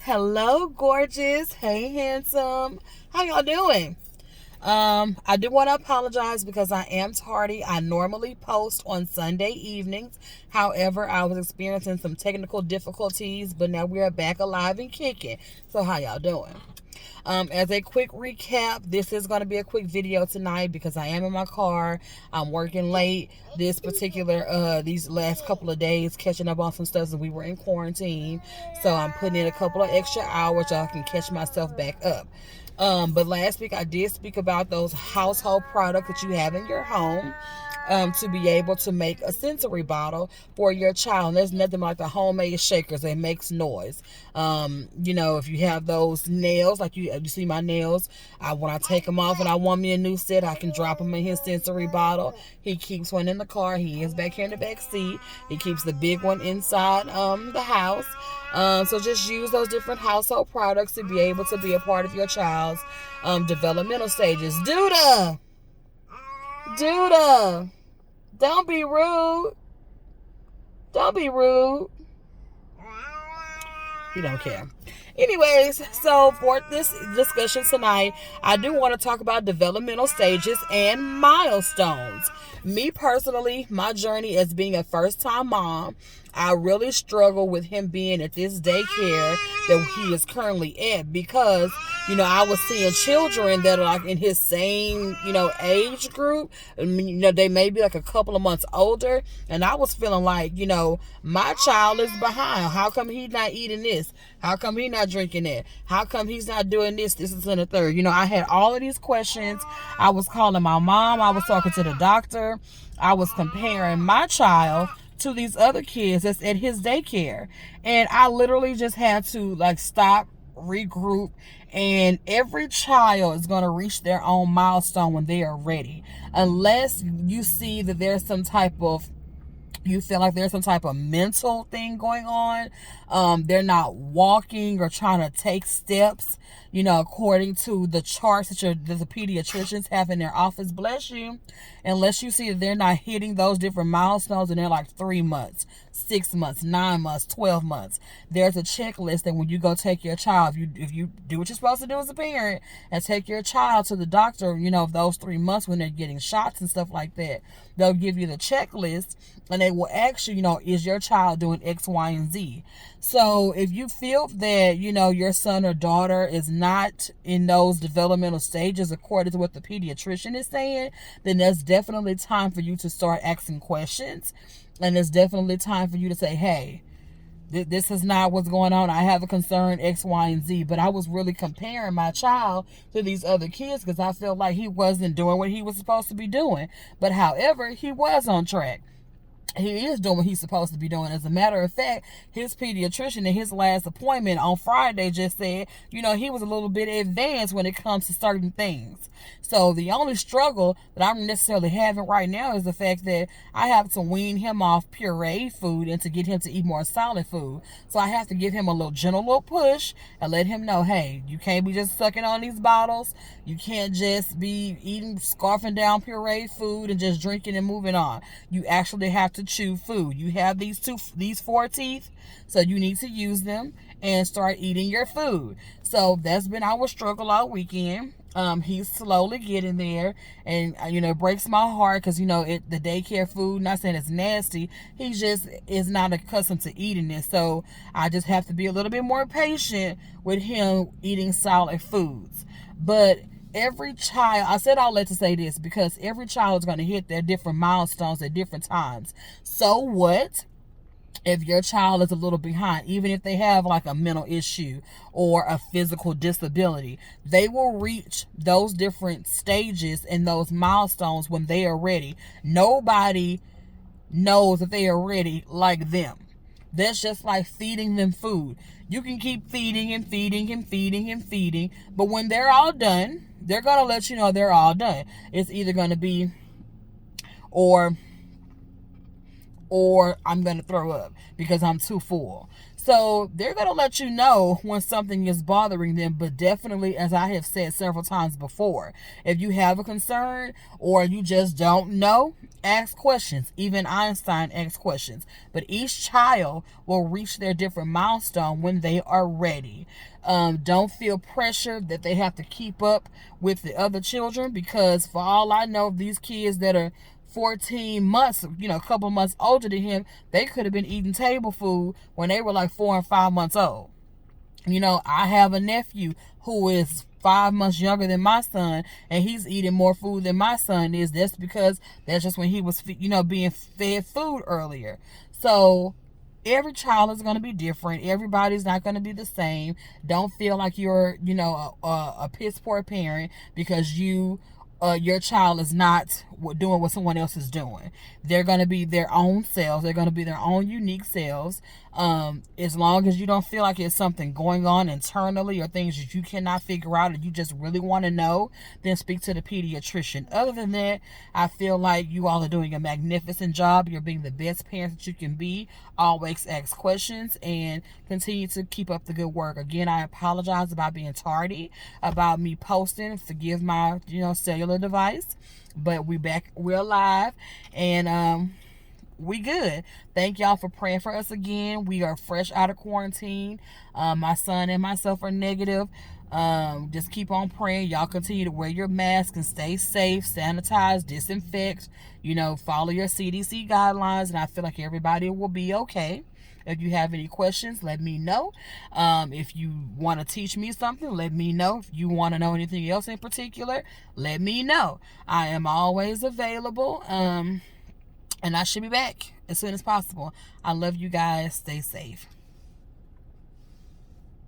Hello, gorgeous. Hey, handsome. How y'all doing? I do want to apologize because I am tardy. I normally post on Sunday evenings. However, I was experiencing some technical difficulties, but now we are back alive and kicking. So, how y'all doing? As a quick recap, this is going to be a quick video tonight because I am in my car. I'm working late these last couple of days, catching up on some stuff as we were in quarantine. So I'm putting in a couple of extra hours so I can catch myself back up. But last week I did speak about those household products that you have in your home. To be able to make a sensory bottle for your child. And there's nothing like the homemade shakers that makes noise. If you have those nails, like you see my nails, when I take them off and I want me a new set, I can drop them in his sensory bottle. He keeps one in the car. He is back here in the back seat. He keeps the big one inside the house. So just use those different household products to be able to be a part of your child's developmental stages. Duda, don't be rude. Don't be rude. He don't care. Anyways, so for this discussion tonight, I do want to talk about developmental stages and milestones. Me personally, my journey as being a first-time mom, I really struggle with him being at this daycare that he is currently at because, I was seeing children that are like in his same, age group. They may be like a couple of months older. And I was feeling like, my child is behind. How come he's not eating this? How come he's not drinking that? How come he's not doing this? This is in the third. I had all of these questions. I was calling my mom. I was talking to the doctor. I was comparing my child to these other kids that's at his daycare. And I literally just had to stop, regroup, and every child is going to reach their own milestone when they are ready. Unless you see that you feel like there's some type of mental thing going on. They're not walking or trying to take steps, according to the charts that the pediatricians have in their office. Bless you. Unless you see that they're not hitting those different milestones and they're like 3 months, 6 months, 9 months, 12 months. There's a checklist that when you go take your child, if you do what you're supposed to do as a parent and take your child to the doctor, those 3 months when they're getting shots and stuff like that, they'll give you the checklist and they will ask you, is your child doing X, Y, and Z? So if you feel that, your son or daughter is not in those developmental stages according to what the pediatrician is saying, then there's definitely time for you to start asking questions. And it's definitely time for you to say, hey, this is not what's going on. I have a concern X, Y, and Z. But I was really comparing my child to these other kids because I felt like he wasn't doing what he was supposed to be doing. But however, he was on track. He is doing what he's supposed to be doing. As a matter of fact, his pediatrician in his last appointment on Friday just said, he was a little bit advanced when it comes to certain things. So the only struggle that I'm necessarily having right now is the fact that I have to wean him off pureed food and to get him to eat more solid food. So I have to give him a little push and let him know, hey, you can't be just sucking on these bottles. You can't just be scarfing down pureed food and just drinking and moving on. You actually have to chew food. You have these 4 teeth, so you need to use them and start eating your food. So that's been our struggle all weekend. He's slowly getting there, and it breaks my heart because the daycare food, not saying it's nasty, he just is not accustomed to eating it. So I just have to be a little bit more patient with him eating solid foods. But every child, I said all that to say this, because every child is going to hit their different milestones at different times. So what if your child is a little behind? Even if they have like a mental issue or a physical disability, they will reach those different stages and those milestones when they are ready. Nobody knows that they are ready like them. That's just like feeding them food. You can keep feeding and feeding and feeding and feeding, but when they're all done, they're going to let you know they're all done. It's either going to be or I'm going to throw up because I'm too full. So they're going to let you know when something is bothering them, but definitely, as I have said several times before, if you have a concern or you just don't know, ask questions. Even Einstein asked questions. But each child will reach their different milestone when they are ready. Don't feel pressure that they have to keep up with the other children, because for all I know, these kids that are 14 months, a couple months older than him, they could have been eating table food when they were like 4 and 5 months old. I have a nephew who is 5 months younger than my son, and he's eating more food than my son is. That's because that's just when he was, being fed food earlier. So every child is going to be different. Everybody's not going to be the same. Don't feel like you're, a piss poor parent because your child is not doing what someone else is doing. They're going to be their own selves. They're going to be their own unique selves. As long as you don't feel like it's something going on internally or things that you cannot figure out and you just really want to know, then speak to the pediatrician. Other than that, I feel like you all are doing a magnificent job. You're being the best parents that you can be. Always ask questions and continue to keep up the good work. Again, I apologize about being tardy, about me posting. Forgive my, cellular device, but we're alive, and we good. Thank y'all for praying for us again. We are fresh out of quarantine. My son and myself are negative. Just keep on praying. Y'all continue to wear your mask and stay safe, sanitize, disinfect, follow your CDC guidelines, and I feel like everybody will be okay. If you have any questions, let me know. If you want to teach me something, let me know. If you want to know anything else in particular, let me know. I am always available. And I should be back as soon as possible. I love you guys. Stay safe.